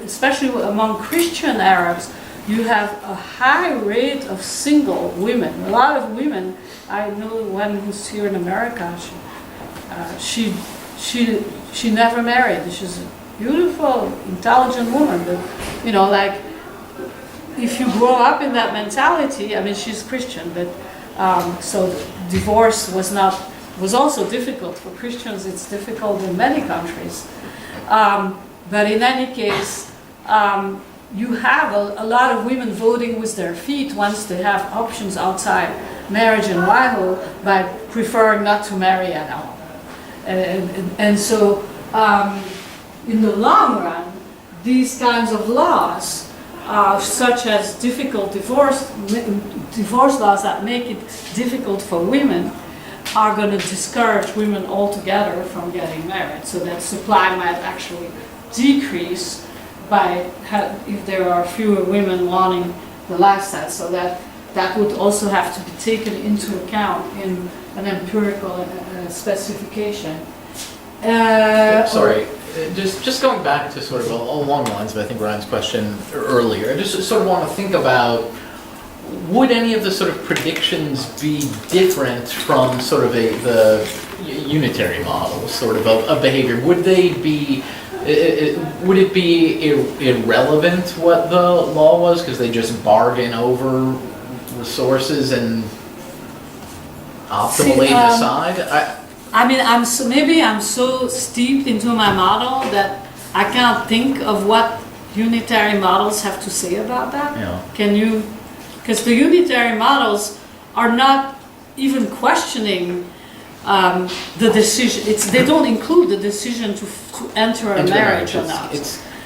especially among Christian Arabs, you have a high rate of single women. A lot of women, I know one who's here in America, she never married. She's a beautiful, intelligent woman, but like, if you grow up in that mentality, I mean, she's Christian, but so divorce was also difficult for Christians. It's difficult in many countries, but in any case, you have a lot of women voting with their feet once they have options outside marriage and WIHO by preferring not to marry at all. And so, in the long run, these kinds of laws, such as difficult divorce laws that make it difficult for women, are going to discourage women altogether from getting married. So that supply might actually decrease if there are fewer women wanting the lifestyle. So that would also have to be taken into account in an empirical specification. Sorry, just going back to sort of along the lines of, I think, Ryan's question earlier, I just sort of want to think about, would any of the sort of predictions be different from sort of the unitary model sort of behavior? Would they be, would it be irrelevant what the law was because they just bargain over resources and optimally decide? I mean, maybe I'm so steeped into my model that I can't think of what unitary models have to say about that. Yeah. Can you? Because the unitary models are not even questioning the decision. They don't include the decision to enter a marriage or not.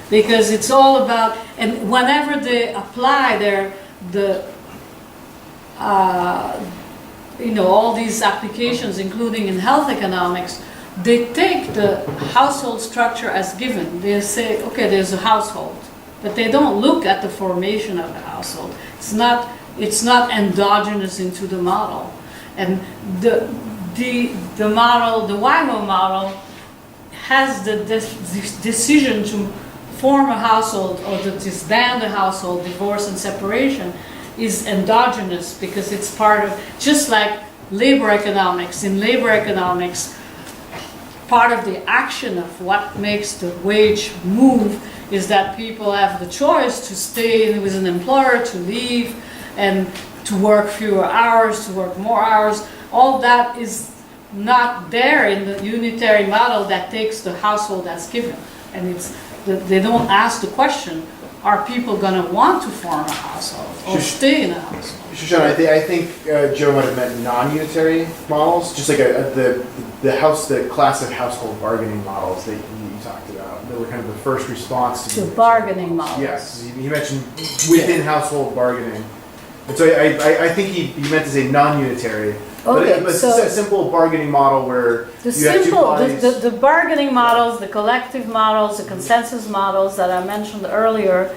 Because it's all about, and whenever they apply all these applications, including in health economics, they take the household structure as given. They say, okay, there's a household, but they don't look at the formation of the household. It's not endogenous into the model. And the model, the WIHO model, has the decision to form a household or to disband a household, divorce and separation, is endogenous because it's part of, just like labor economics. In labor economics, part of the action of what makes the wage move is that people have the choice to stay with an employer, to leave, and to work fewer hours, to work more hours. All that is not there in the unitary model that takes the household as given. And they don't ask the question, are people going to want to form a household or stay in a household? Shoshana, I think Joe might have meant non-unitary models, just like the class of household bargaining models that you talked about. They were kind of the first response to bargaining models. Yes, he mentioned within household bargaining. And so I think he meant to say non-unitary. Okay, but so it's a simple bargaining model where you have two parties. The bargaining models, the collective models, the consensus models that I mentioned earlier,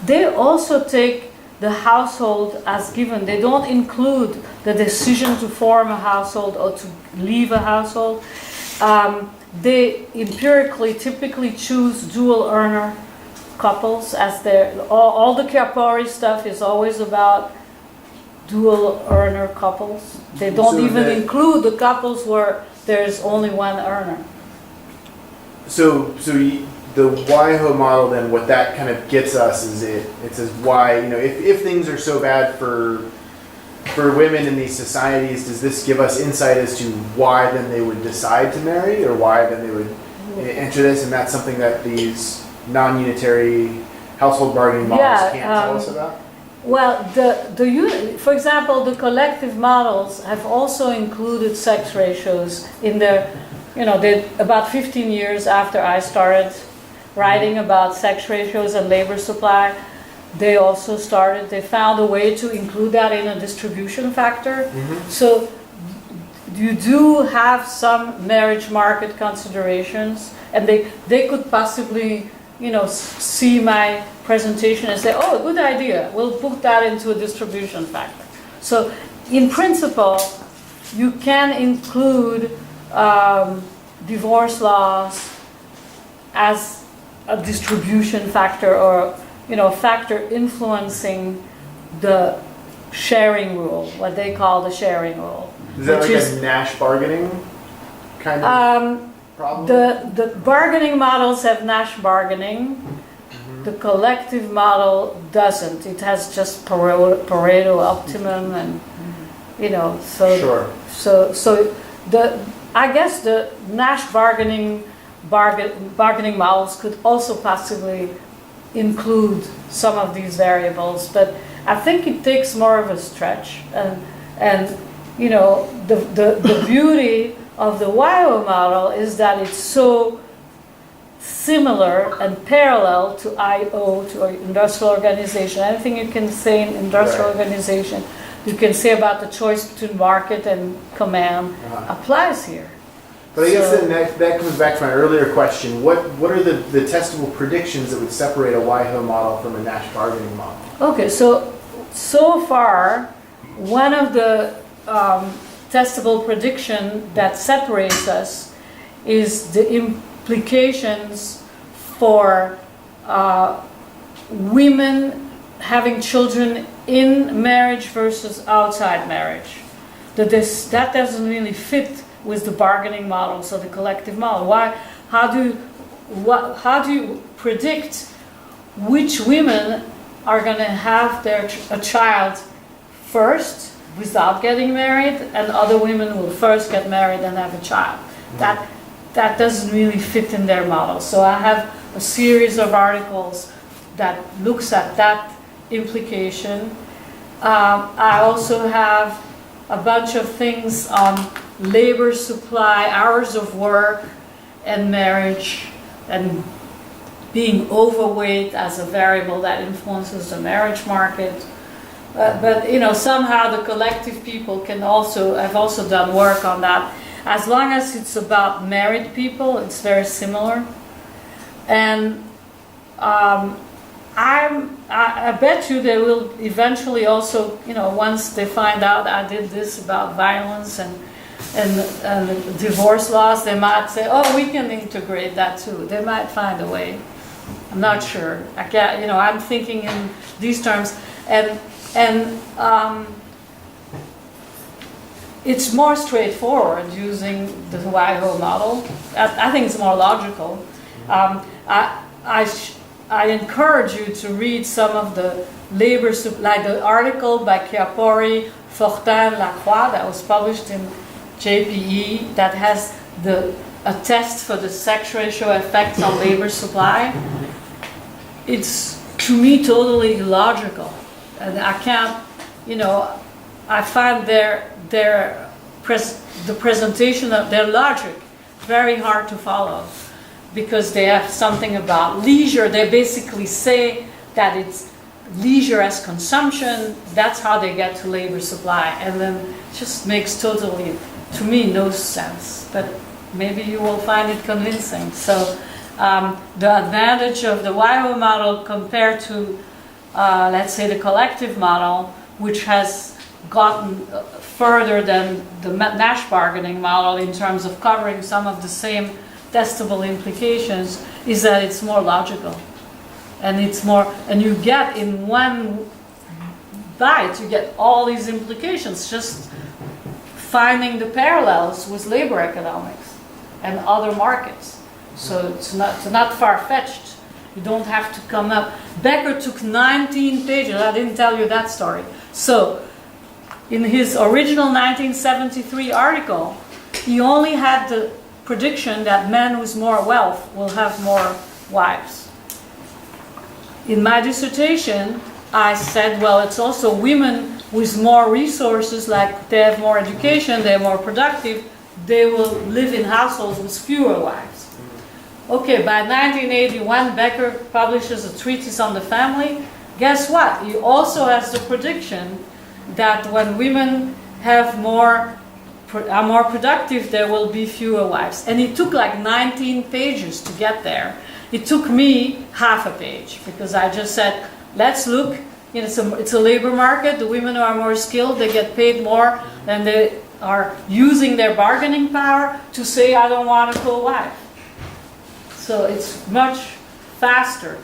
they also take the household as given. They don't include the decision to form a household or to leave a household. They empirically typically choose dual earner couples as their, all the Chiapori stuff is always about dual earner couples. They don't include the couples where there's only one earner. So the WIHO model, then, what that kind of gets us is it says why, if things are so bad for women in these societies, does this give us insight as to why then they would decide to marry, or why then they would enter this? And that's something that these non-unitary household bargaining models can't tell us about? Well, for example, the collective models have also included sex ratios in their, about 15 years after I started writing about sex ratios and labor supply, they found a way to include that in a distribution factor. Mm-hmm. So you do have some marriage market considerations, and they could possibly see my presentation and say, oh, good idea, we'll put that into a distribution factor. So in principle, you can include divorce laws as a distribution factor, or factor influencing the sharing rule, what they call the sharing rule. Is that like a Nash bargaining kind of problem? The bargaining models have Nash bargaining. Mm-hmm. The collective model doesn't. It has just Pareto optimum, and Sure. So I guess the Nash bargaining models could also possibly include some of these variables, but I think it takes more of a stretch, and the beauty of the WIHO model is that it's so similar and parallel to IO, to industrial organization. Anything you can say in industrial organization, you can say about the choice between market and command applies here. But I guess then that comes back to my earlier question. What are the testable predictions that would separate a WIHO model from a Nash bargaining model? Okay, so far, one of the testable prediction that separates us is the implications for women having children in marriage versus outside marriage. That doesn't really fit with the bargaining model, so the collective model. How do you predict which women are going to have a child first without getting married, and other women will first get married and have a child. That doesn't really fit in their model. So I have a series of articles that looks at that implication. I also have a bunch of things on labor supply, hours of work, and marriage, and being overweight as a variable that influences the marriage market. But you know, somehow the collective people have also done work on that. As long as it's about married people, it's very similar. And I bet you they will eventually also, you know, once they find out I did this about violence and divorce laws, they might say, oh, we can integrate that too. They might find a way. I'm not sure. I can't, you know, I'm thinking in these terms, and it's more straightforward using the WIHO model. I think it's more logical. I encourage you to read some of the like the article by Chiapori, Fortin, Lacroix that was published in JPE that has a test for the sex ratio effects on labor supply. It's, to me, totally illogical. And I can't, you know, I find the presentation of their logic very hard to follow, because they have something about leisure. They basically say that it's leisure as consumption. That's how they get to labor supply. And then it just makes totally, to me, no sense. But maybe you will find it convincing. So the advantage of the WIHO model compared to, let's say, the collective model, which has gotten further than the Nash bargaining model in terms of covering some of the same testable implications, is that it's more logical. And it's more, and you get in one bite, you get all these implications, just finding the parallels with labor economics and other markets. So it's not far-fetched. You don't have to come up. Becker took 19 pages. I didn't tell you that story. So in his original 1973 article, he only had the prediction that men with more wealth will have more wives. In my dissertation, I said, well, it's also women with more resources, like they have more education, they're more productive, they will live in households with fewer wives. Okay, by 1981, Becker publishes a treatise on the family. Guess what? He also has the prediction that when women are more productive, there will be fewer wives. And it took like 19 pages to get there. It took me half a page, because I just said, let's look. You know, it's a labor market. The women who are more skilled, they get paid more, and they are using their bargaining power to say, I don't want a co-wife. So it's much faster.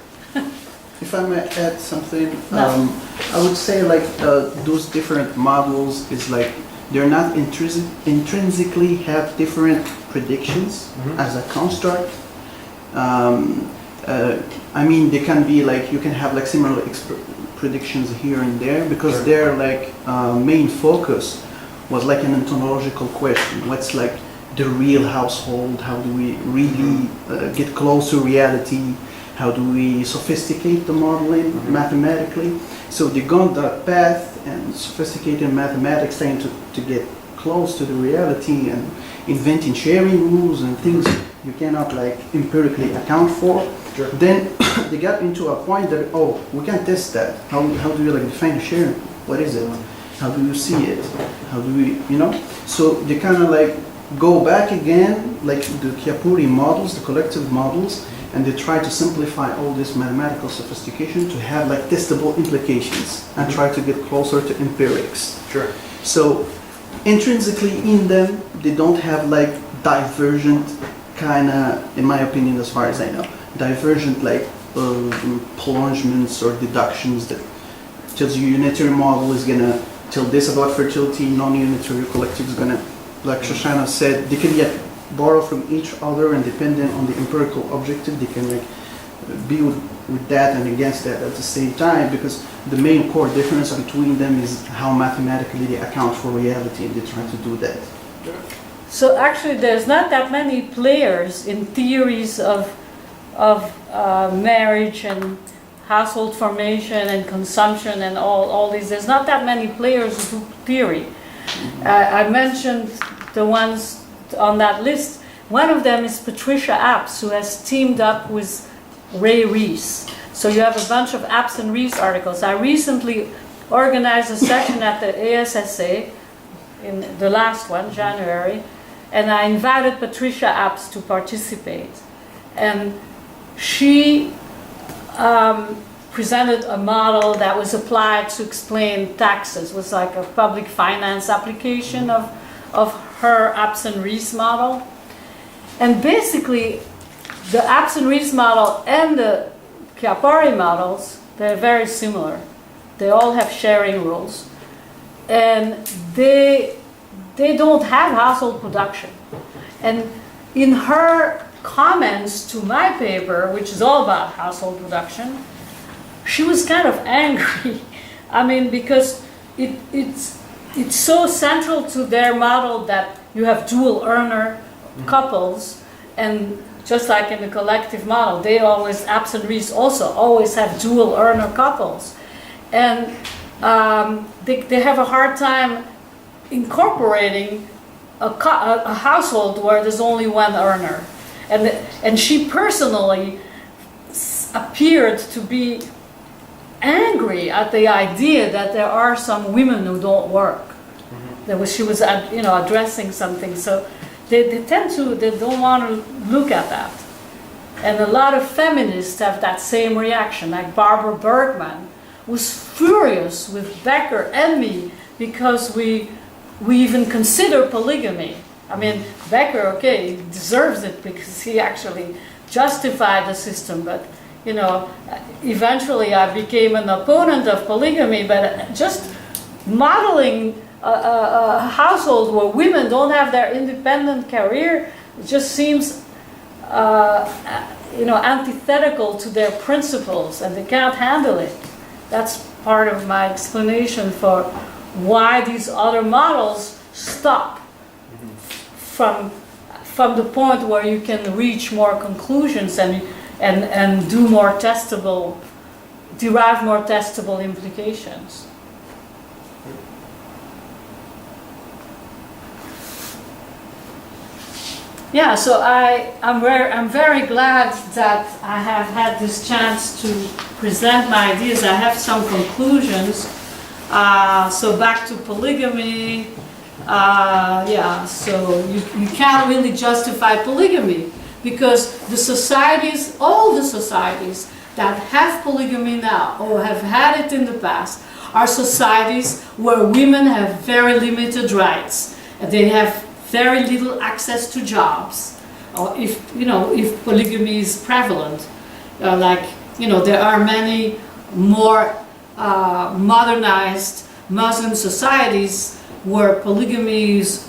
If I may add something, No. I would say like those different models is like they're not intrinsically have different predictions as a construct. I mean, they can be like, you can have like similar predictions here and there, because Sure. their like main focus was like an ontological question. What's like the real household? How do we really get close to reality? How do we sophisticate the modeling mathematically? So they go that path, and sophisticated mathematics trying to get close to the reality and inventing sharing rules and things you cannot like empirically account for. Sure. Then they got into a point that, oh, we can test that. How do you like define a sharing? What is it? How do you see it? How do we, you know? So they kind of like go back again, like the Chiapori models, the collective models, and they try to simplify all this mathematical sophistication to have like testable implications and try to get closer to empirics. Sure. So intrinsically in them, they don't have like divergent kind of, in my opinion, as far as I know, divergent like plungements or deductions that tells you unitary model is gonna tell this about fertility, non-unitary collective is gonna, like Shoshana said, they can get borrow from each other, and depending on the empirical objective, they can like be with that and against that at the same time, because the main core difference between them is how mathematically they account for reality, and they try to do that. So actually, there's not that many players in theories of marriage and household formation and consumption and all these. There's not that many players who do theory. I mentioned the ones on that list. One of them is Patricia Apps, who has teamed up with Ray Reese. So you have a bunch of Apps and Reese articles. I recently organized a session at the ASSA, in the last one, January, and I invited Patricia Apps to participate. And she presented a model that was applied to explain taxes. It was like a public finance application of her Apps and Reese model. And basically, the Apps and Reese model and the Chiappari models, they're very similar. They all have sharing rules. And they don't have household production. And in her comments to my paper, which is all about household production, she was kind of angry. I mean, because it's so central to their model that you have dual earner couples, and just like in the collective model, they always, Apps and Reese also always have dual earner couples. And they have a hard time incorporating a household where there's only one earner. And she personally appeared to be angry at the idea that there are some women who don't work. She was addressing something. So they don't want to look at that. And a lot of feminists have that same reaction, like Barbara Bergman was furious with Becker and me because we even consider polygamy. I mean, Becker, okay, he deserves it because he actually justified the system, but eventually I became an opponent of polygamy, but just modeling a household where women don't have their independent career just seems antithetical to their principles, and they can't handle it. That's part of my explanation for why these other models stop from the point where you can reach more conclusions and do more testable, derive more testable implications. Yeah, so I'm very glad that I have had this chance to present my ideas. I have some conclusions. So back to polygamy. So you can't really justify polygamy because all the societies that have polygamy now or have had it in the past are societies where women have very limited rights. They have very little access to jobs, or if polygamy is prevalent, there are many more modernized Muslim societies where polygamy is,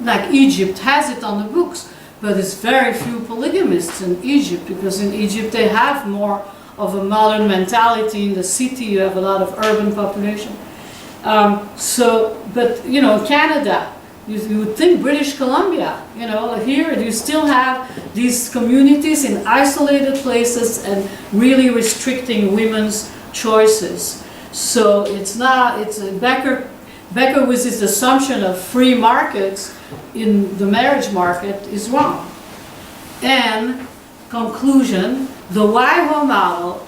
like Egypt has it on the books, but there's very few polygamists in Egypt because in Egypt they have more of a modern mentality. In the city you have a lot of urban population. Canada, you would think British Columbia, here you still have these communities in isolated places and really restricting women's choices. So Becker with his assumption of free markets in the marriage market is wrong. And conclusion, the WIHO model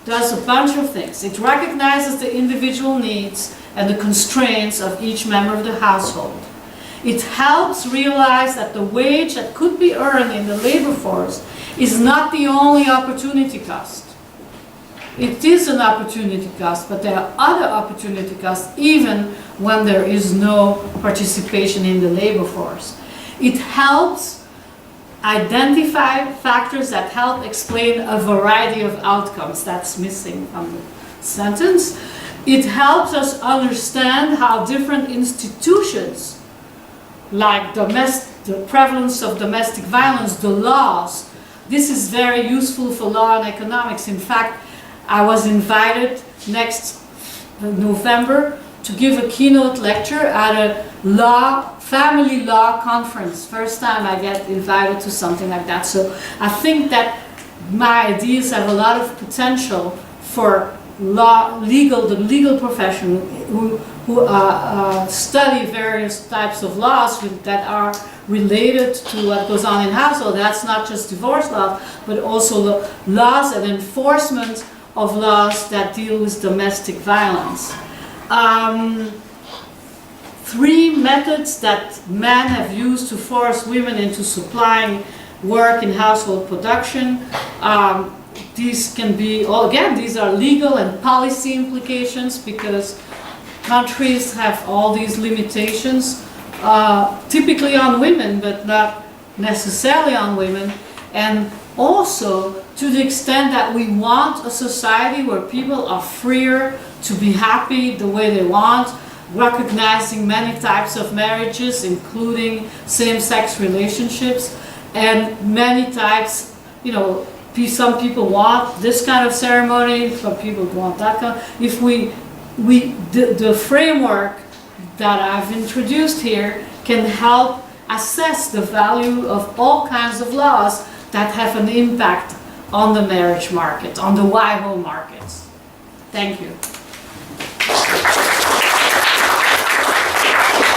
does a bunch of things. It recognizes the individual needs and the constraints of each member of the household. It helps realize that the wage that could be earned in the labor force is not the only opportunity cost. It is an opportunity cost, but there are other opportunity costs even when there is no participation in the labor force. It helps identify factors that help explain a variety of outcomes. That's missing from the sentence. It helps us understand how different institutions, like the prevalence of domestic violence, the laws, this is very useful for law and economics. In fact, I was invited next November to give a keynote lecture at a family law conference. First time I get invited to something like that. So I think that my ideas have a lot of potential for the legal profession who study various types of laws that are related to what goes on in household. That's not just divorce laws, but also the laws and enforcement of laws that deal with domestic violence. 3 methods that men have used to force women into supplying work in household production. These can be, again, these are legal and policy implications because countries have all these limitations, typically on women, but not necessarily on women. And also, to the extent that we want a society where people are freer to be happy the way they want, recognizing many types of marriages, including same-sex relationships, and many types, you know, some people want this kind of ceremony, some people want that kind. If the framework that I've introduced here can help assess the value of all kinds of laws that have an impact on the marriage market, on the WIHO markets. Thank you.